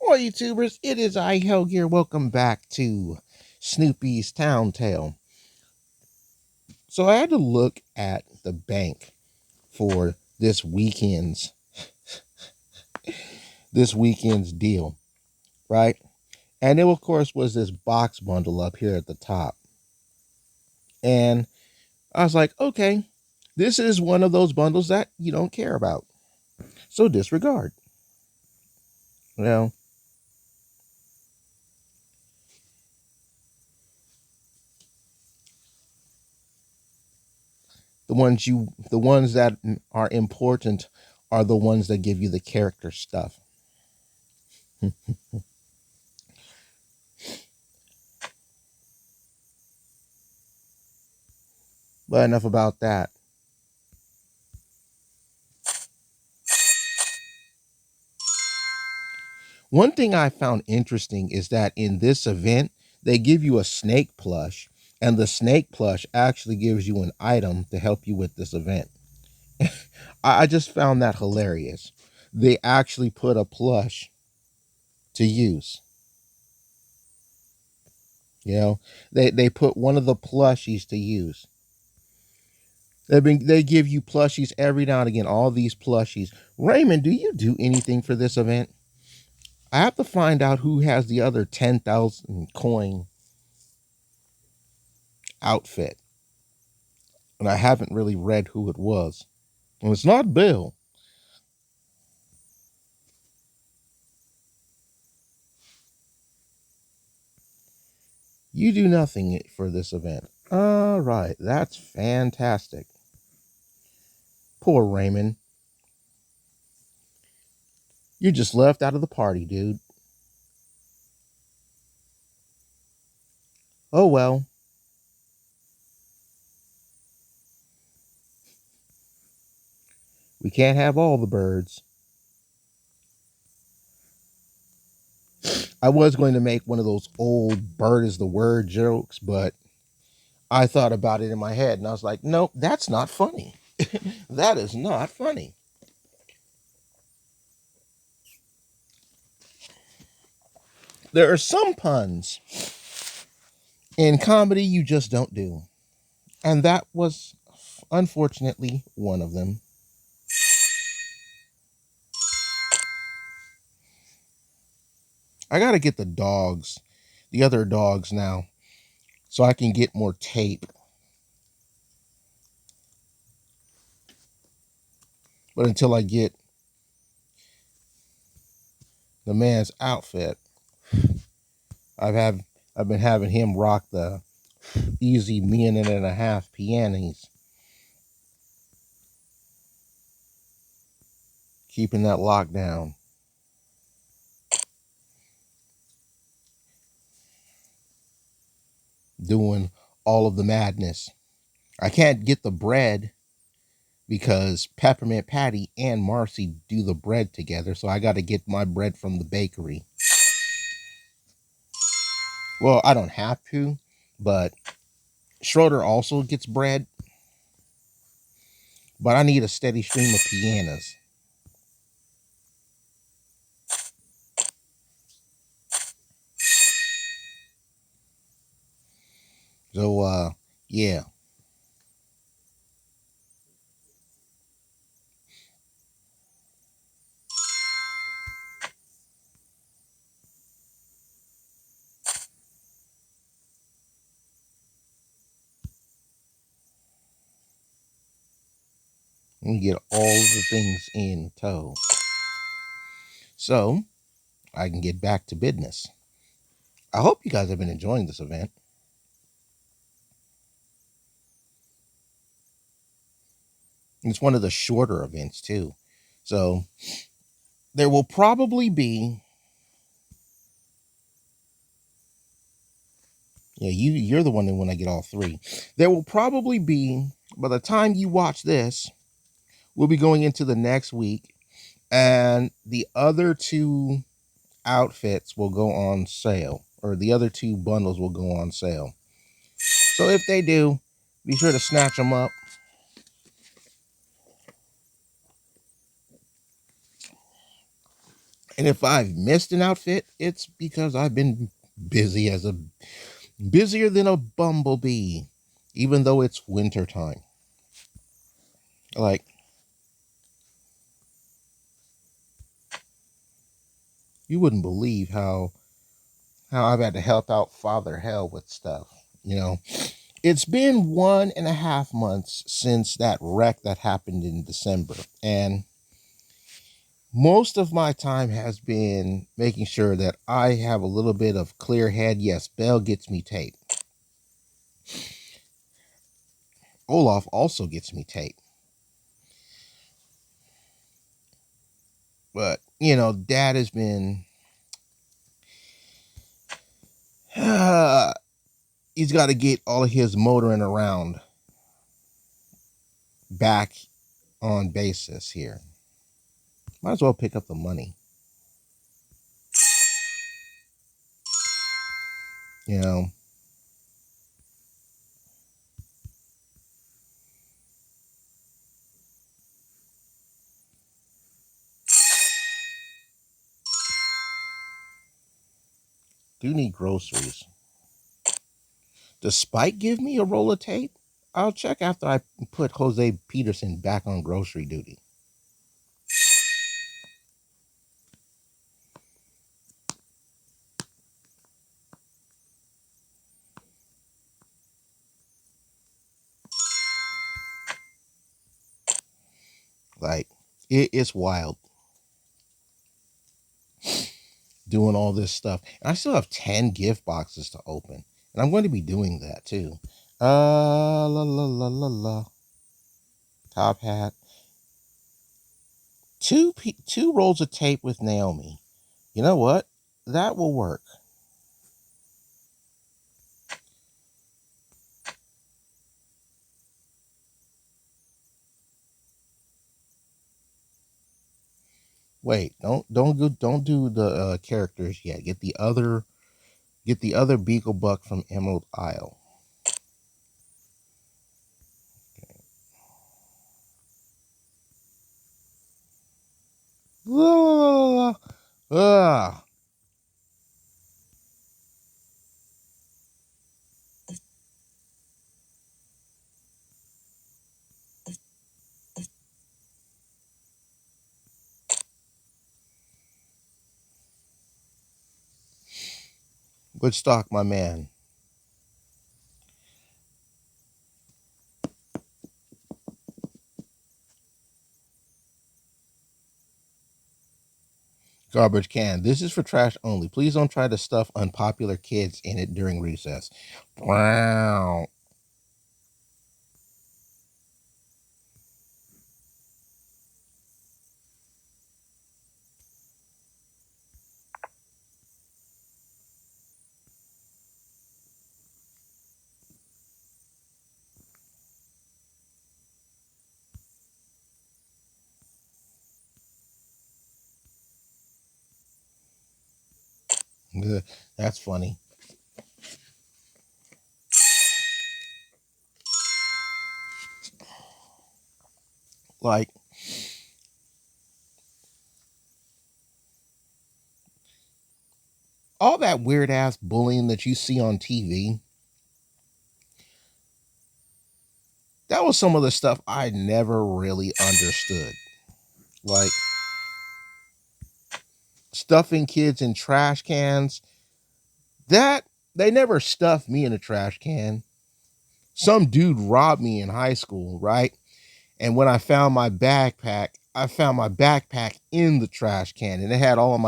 Boy, YouTubers, it is I, Hell here. Welcome back to Snoopy's Town Tale. So I had to look at the bank for this weekend's deal, right? And it of course was this box bundle up here at the top. And I was like, okay, this is one of those bundles that you don't care about. So disregard. You know, the ones that are important are the ones that give you the character stuff. But enough about that. One thing I found interesting is that in this event, they give you a snake plush, and the snake plush actually gives you an item to help you with this event. I just found that hilarious. They actually put a plush to use. They put one of the plushies to use. They give you plushies every now and again. All these plushies. Raymond, do you do anything for this event? I have to find out who has the other 10,000 coin outfit. And I haven't really read who it was. And it's not Bill. You do nothing for this event. All right, that's fantastic. Poor Raymond. You just left out of the party, dude. Oh well. We can't have all the birds. I was going to make one of those old bird is the word jokes, but I thought about it in my head and I was like, nope, that's not funny. That is not funny. There are some puns in comedy you just don't do. And that was unfortunately one of them. I got to get the other dogs now, so I can get more tape. But until I get the man's outfit, I've have I've been having him rock the easy minute and a half pianos, keeping that lockdown. Doing all of the madness. I can't get the bread because Peppermint Patty and Marcy do the bread together, so I got to get my bread from the bakery. Well, I don't have to, but Schroeder also gets bread, but I need a steady stream of pianos. So, yeah. Let me get all of the things in tow so I can get back to business. I hope you guys have been enjoying this event. It's one of the shorter events, too. So, there will probably be. Yeah, you're the one that when I get all three. There will probably be, by the time you watch this, we'll be going into the next week, and the other two outfits will go on sale, or the other two bundles will go on sale. So if they do, be sure to snatch them up. And if I've missed an outfit, it's because I've been busy as a busier than a bumblebee, even though it's winter time. Like, you wouldn't believe how I've had to help out Father Hell with stuff. You know, it's been 1.5 months since that wreck that happened in December, and most of my time has been making sure that I have a little bit of clear head. Yes, Belle gets me tape. Olaf also gets me tape. But, Dad has been. He's got to get all of his motoring around back on basis here. Might as well pick up the money. You know, do need groceries. Does Spike give me a roll of tape? I'll check after I put Jose Peterson back on grocery duty. Like, it's wild doing all this stuff. And I still have 10 gift boxes to open. And I'm going to be doing that too. La la la la la. Top hat. Two rolls of tape with Naomi. You know what? That will work. Wait, don't do the characters yet. Get the other Beagle Buck from Emerald Isle. La, ah, good stock, my man. Garbage can. This is for trash only. Please don't try to stuff unpopular kids in it during recess. Wow. Ugh, that's funny. Like, all that weird ass bullying that you see on TV, that was some of the stuff I never really understood. Like, stuffing kids in trash cans. That they never stuffed me in a trash can. Some dude robbed me in high school, right? And when I found my backpack in the trash can, and it had all of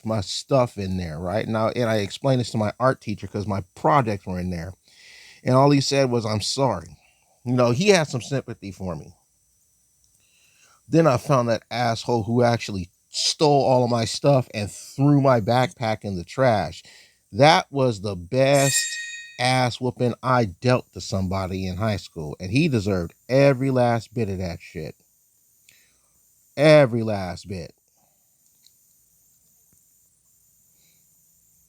my stuff in there, right? And I explained this to my art teacher because my projects were in there, and all he said was, "I'm sorry." He had some sympathy for me. Then I found that asshole who actually stole all of my stuff and threw my backpack in the trash. That was the best ass whooping I dealt to somebody in high school, and he deserved every last bit of that shit. Every last bit.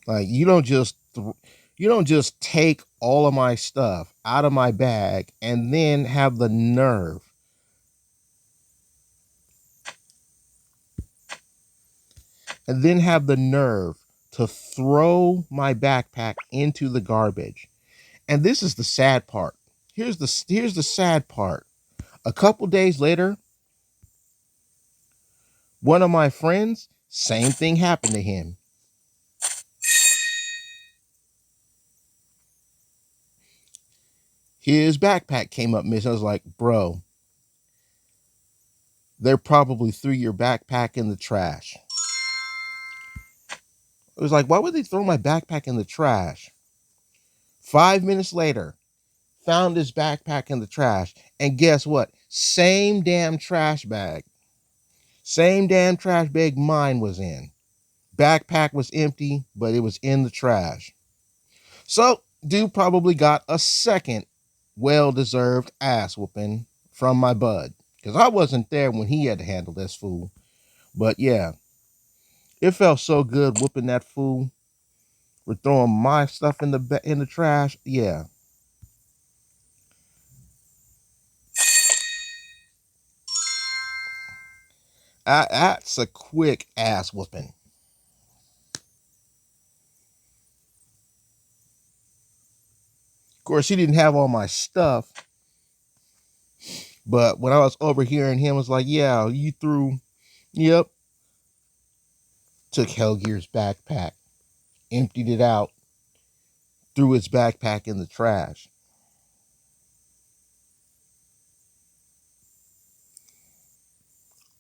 Like, you don't just take all of my stuff out of my bag and then have the nerve and then have the nerve to throw my backpack into the garbage. And this is the sad part. Here's the sad part. A couple days later, one of my friends, same thing happened to him. His backpack came up missing. I was like, bro, they probably threw your backpack in the trash. It was like, why would they throw my backpack in the trash? 5 minutes later, found his backpack in the trash. And guess what? Same damn trash bag. Same damn trash bag mine was in. Backpack was empty, but it was in the trash. So, dude probably got a second well-deserved ass whooping from my bud. Because I wasn't there when he had to handle this fool. But yeah, it felt so good whooping that fool for throwing my stuff in the trash. Yeah, that's a quick ass whooping. Of course, he didn't have all my stuff, but when I was overhearing him, was like, "Yeah, you threw, yep." Took Hellgear's backpack, emptied it out, threw his backpack in the trash.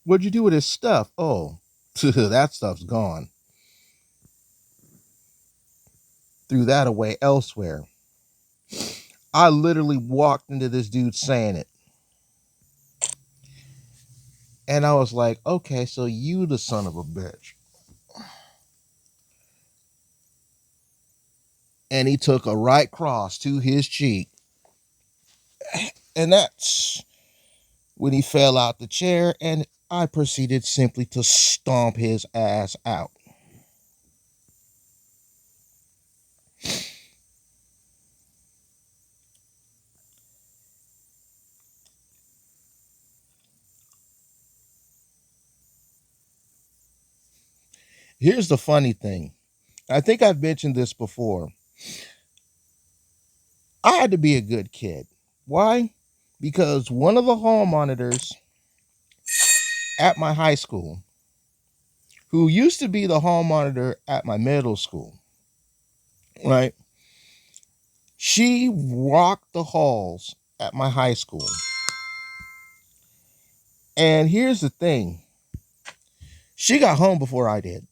What'd you do with his stuff? Oh, that stuff's gone. Threw that away elsewhere. I literally walked into this dude saying it. And I was like, okay, so you the son of a bitch. And he took a right cross to his cheek. And that's when he fell out the chair, and I proceeded simply to stomp his ass out. Here's the funny thing. I think I've mentioned this before. I had to be a good kid. Why? Because one of the hall monitors at my high school, who used to be the hall monitor at my middle school, right? She rocked the halls at my high school. And here's the thing, she got home before I did.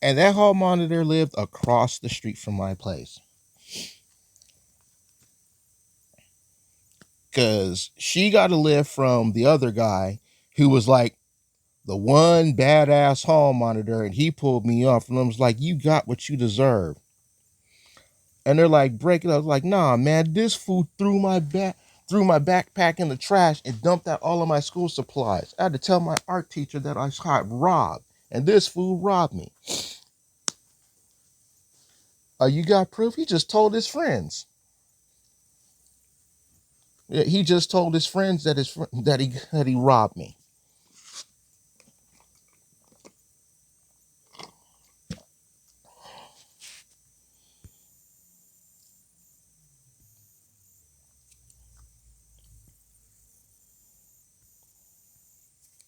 And that hall monitor lived across the street from my place. Because she got to live from the other guy who was like the one badass hall monitor. And he pulled me off and I was like, you got what you deserve. And they're like, break it up. I was like, nah, man, this fool threw my backpack in the trash and dumped out all of my school supplies. I had to tell my art teacher that I got robbed. And this fool robbed me. You got proof? He just told his friends. Yeah, he just told his friends that he robbed me.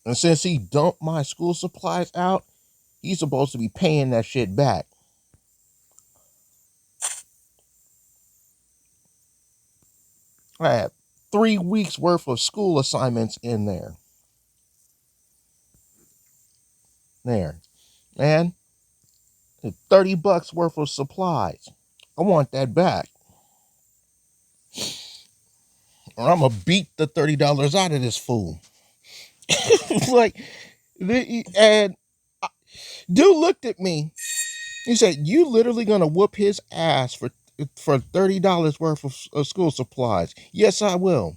And since he dumped my school supplies out, he's supposed to be paying that shit back. I had 3 weeks worth of school assignments in there. There, man, $30 worth of supplies. I want that back, or I'm gonna beat the $30 out of this fool. Like, and dude looked at me. He said, "You literally gonna whoop his ass for $30 worth of school supplies?" Yes, I will.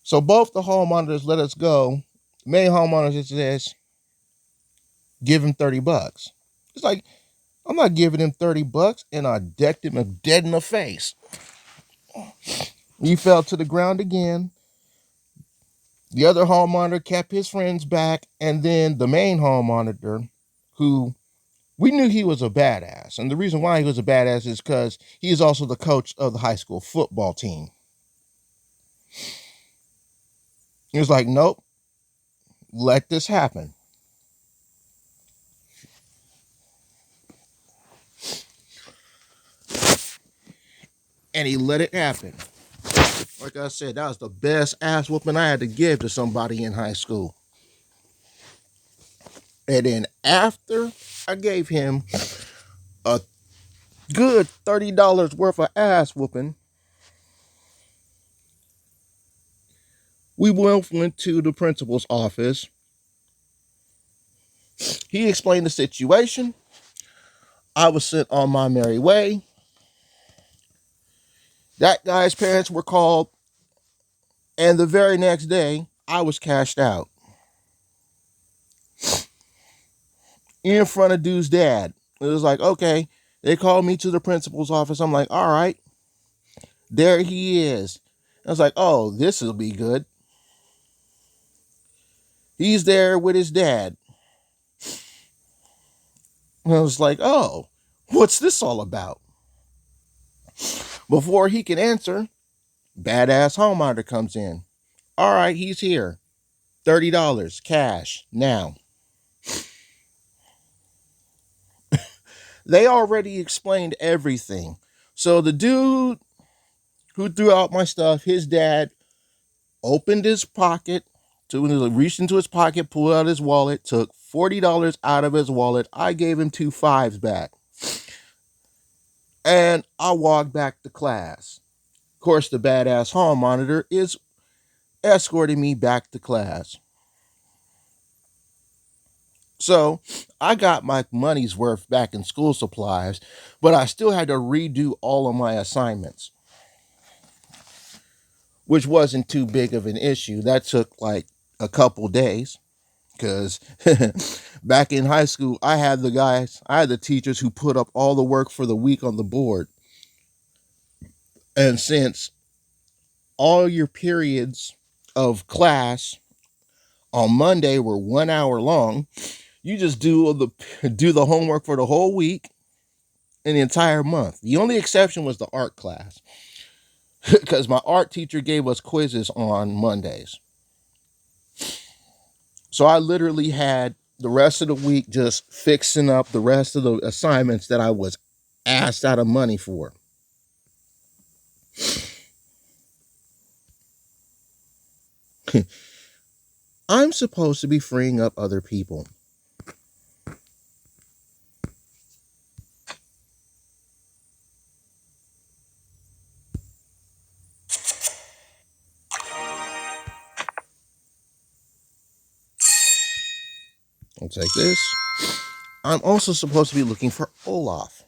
So both the hall monitors let us go. Main hall monitor says, "Give him $30." It's like, I'm not giving him $30, and I decked him dead in the face. He fell to the ground again. The other hall monitor kept his friends back, and then the main hall monitor, who we knew he was a badass. And the reason why he was a badass is because he is also the coach of the high school football team. He was like, nope, let this happen. And he let it happen. Like I said, that was the best ass whooping I had to give to somebody in high school. And then after I gave him a good $30 worth of ass whooping, we went to the principal's office. He explained the situation. I was sent on my merry way. That guy's parents were called, and the very next day, I was cashed out in front of dude's dad. It was like, okay, they called me to the principal's office. I'm like, all right, there he is. I was like, oh, this will be good. He's there with his dad. And I was like, oh, what's this all about? Before he can answer, badass hall monitor comes in. All right, he's here. $30 cash now. They already explained everything. So the dude who threw out my stuff, his dad opened his pocket, reached into his pocket, pulled out his wallet, took $40 out of his wallet. I gave him 2 5s back. And I walked back to class. Of course, the badass hall monitor is escorting me back to class. So I got my money's worth back in school supplies, but I still had to redo all of my assignments, which wasn't too big of an issue. That took like a couple days because back in high school, I had the teachers who put up all the work for the week on the board. And since all your periods of class on Monday were 1 hour long, you just do the homework for the whole week and the entire month. The only exception was the art class because my art teacher gave us quizzes on Mondays. So I literally had the rest of the week just fixing up the rest of the assignments that I was asked out of money for. I'm supposed to be freeing up other people. I'll take this. I'm also supposed to be looking for Olaf.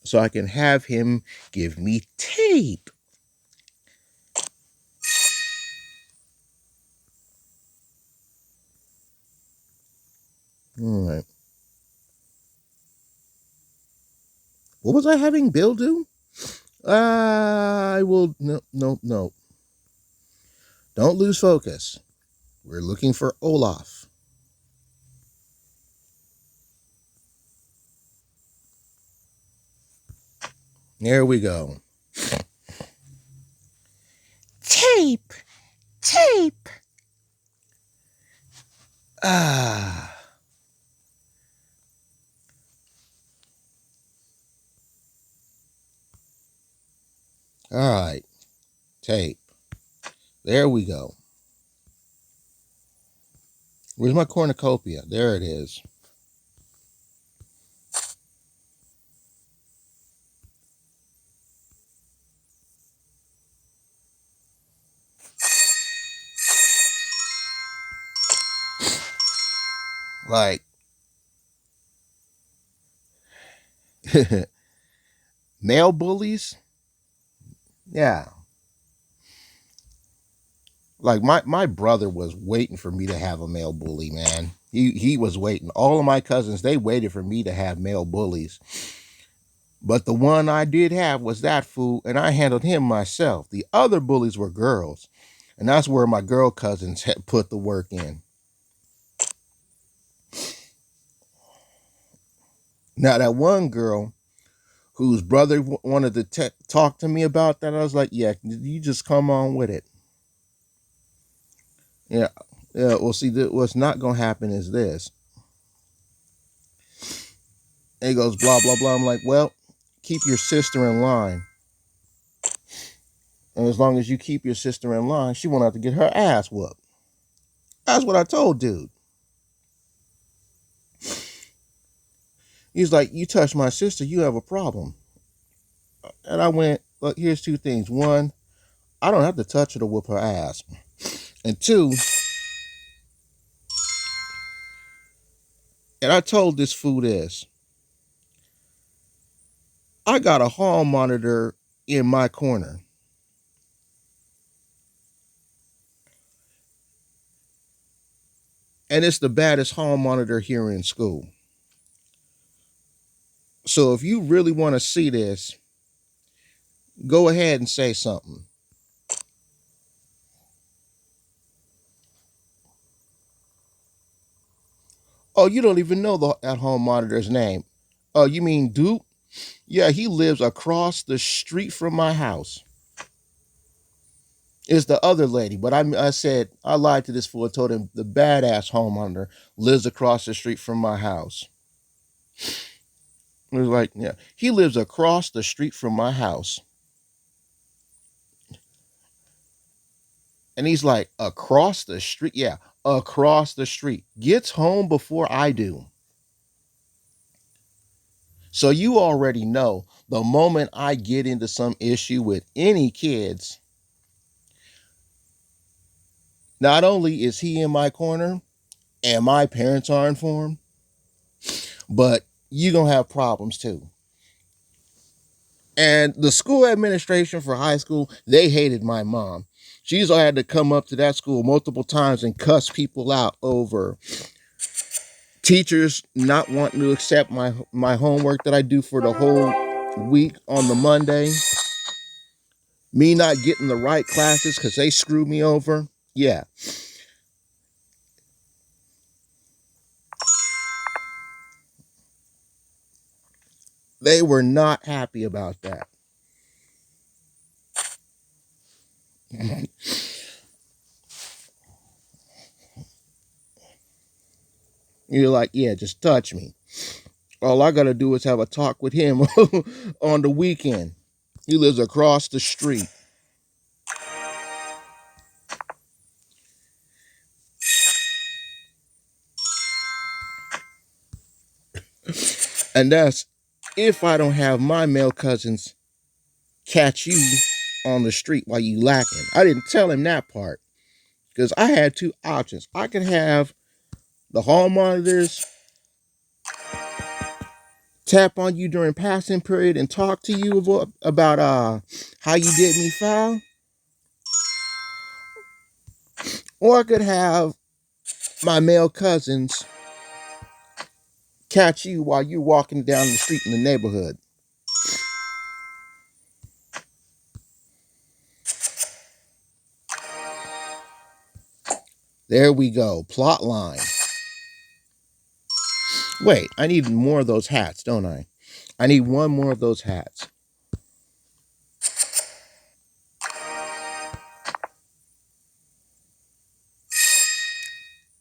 So I can have him give me tape. All right. What was I having Bill do? I will. No, no, no. Don't lose focus. We're looking for Olaf. There we go. Tape. Tape. Ah. All right. Tape. There we go. Where's my cornucopia? There it is. Like, male bullies? Yeah. Like my brother was waiting for me to have a male bully, man. He was waiting. All of my cousins, they waited for me to have male bullies. But the one I did have was that fool, and I handled him myself. The other bullies were girls, and that's where my girl cousins had put the work in. Now that one girl whose brother wanted to talk to me about that, I was like, "Yeah, you just come on with it." Yeah, yeah. Well, see, what's not gonna happen is this. And he goes, blah blah blah. I'm like, well, keep your sister in line, and as long as you keep your sister in line, she won't have to get her ass whooped. That's what I told dude. He's like, you touch my sister, you have a problem. And I went, look, here's two things. One, I don't have to touch her to whoop her ass. And two, and I told this fool this, I got a hall monitor in my corner. And it's the baddest hall monitor here in school. So if you really want to see this, go ahead and say something. Oh, you don't even know that home monitor's name. Oh, you mean Duke? Yeah, he lives across the street from my house. It's the other lady, but I said I lied to this fool. I told him the badass home monitor lives across the street from my house. He was like, yeah, he lives across the street from my house, and he's like, across the street, yeah, across the street. Gets home before I do. So you already know the moment I get into some issue with any kids, not only is he in my corner and my parents are informed, but you gonna have problems too. And the school administration for high school, they hated my mom. She's had to come up to that school multiple times and cuss people out over teachers not wanting to accept my homework that I do for the whole week on the Monday, me not getting the right classes because they screwed me over. Yeah, they were not happy about that. You're like, yeah, just touch me. All I gotta do is have a talk with him on the weekend. He lives across the street. And that's if I don't have my male cousins catch you on the street while you lacking. I didn't tell him that part because I had two options. I could have the hall monitors tap on you during passing period and talk to you about how you did me foul, or I could have my male cousins catch you while you're walking down the street in the neighborhood. There we go. Plot line. Wait, I need more of those hats, don't I? I need one more of those hats.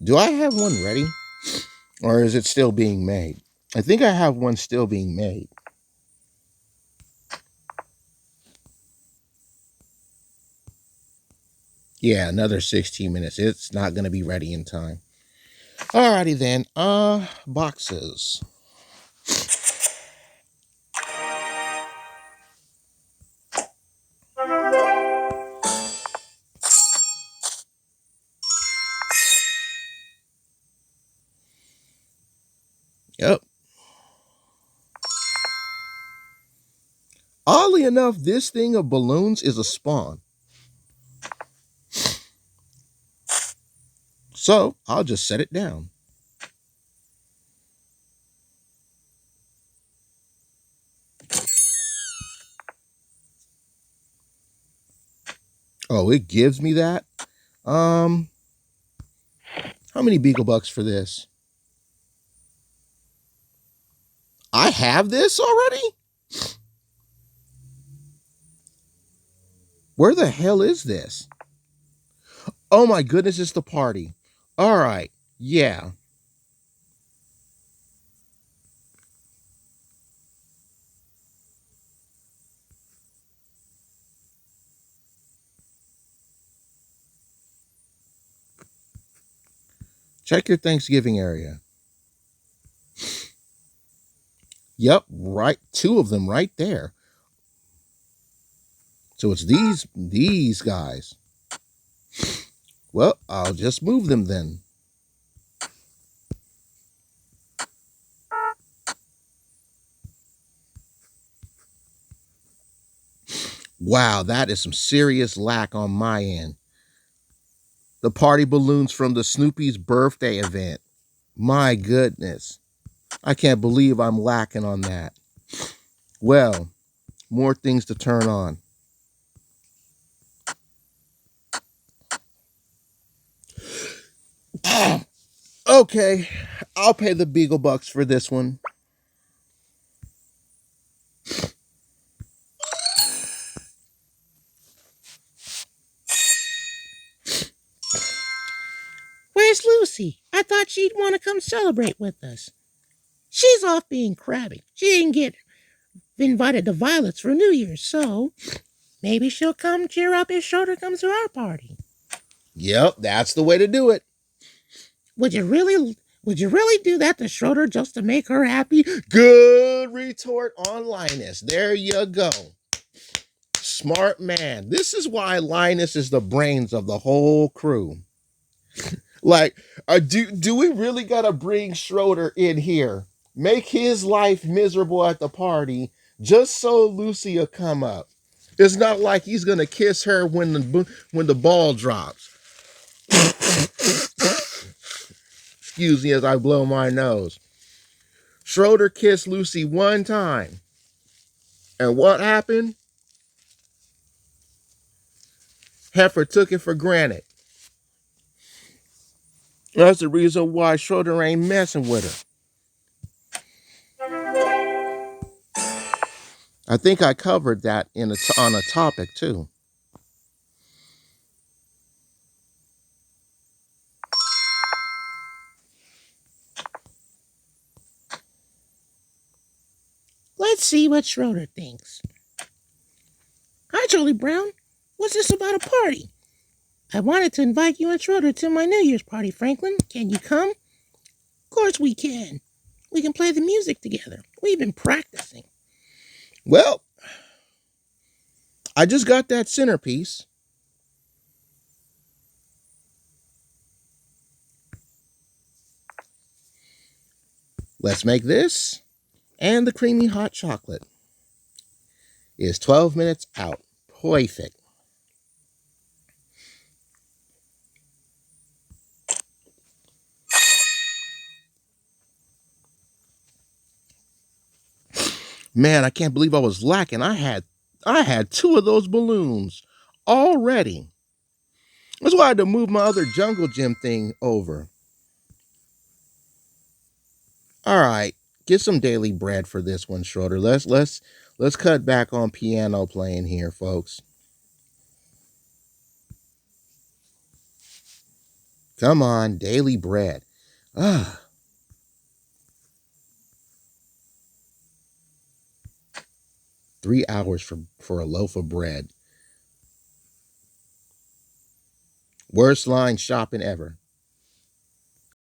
Do I have one ready? Or is it still being made? I think I have one still being made. Yeah, another 16 minutes. It's not going to be ready in time. Alrighty then. Boxes. Yep. Oddly enough, this thing of balloons is a spawn. So I'll just set it down. Oh, it gives me that. Um, how many Beagle Bucks for this? I have this already? Where the hell is this? Oh my goodness, it's the party. All right. Yeah. Check your Thanksgiving area. Yep, right. Two of them right there. So it's these guys. Well, I'll just move them then. Wow, that is some serious lack on my end. The party balloons from the Snoopy's birthday event. My goodness. I can't believe I'm lacking on that. Well, more things to turn on. Okay, I'll pay the Beagle Bucks for this one. Where's Lucy? I thought she'd want to come celebrate with us. She's off being crabby. She didn't get invited to Violet's for New Year's, so maybe she'll come cheer up if Schroeder comes to our party. Yep, that's the way to do it. Would you really do that to Schroeder just to make her happy? Good retort on Linus. There you go. Smart man. This is why Linus is the brains of the whole crew. Like, do we really gotta bring Schroeder in here? Make his life miserable at the party just so Lucy will come up. It's not like he's gonna kiss her when the ball drops. Excuse me as I blow my nose. Schroeder kissed Lucy one time. And what happened? Heifer took it for granted. That's the reason why Schroeder ain't messing with her. I think I covered that on a topic too. Let's see what Schroeder thinks. Hi, Charlie Brown. What's this about a party? I wanted to invite you and Schroeder to my New Year's party, Franklin. Can you come? Of course we can. We can play the music together. We've been practicing. Well, I just got that centerpiece. Let's make this. And the creamy hot chocolate is 12 minutes out. Perfect. Man, I can't believe I was lacking. I had two of those balloons already. That's why I had to move my other jungle gym thing over. All right, get some daily bread for this one, Schroeder. Let's cut back on piano playing here, folks. Come on, daily bread. Ah, 3 hours for a loaf of bread. Worst line shopping ever.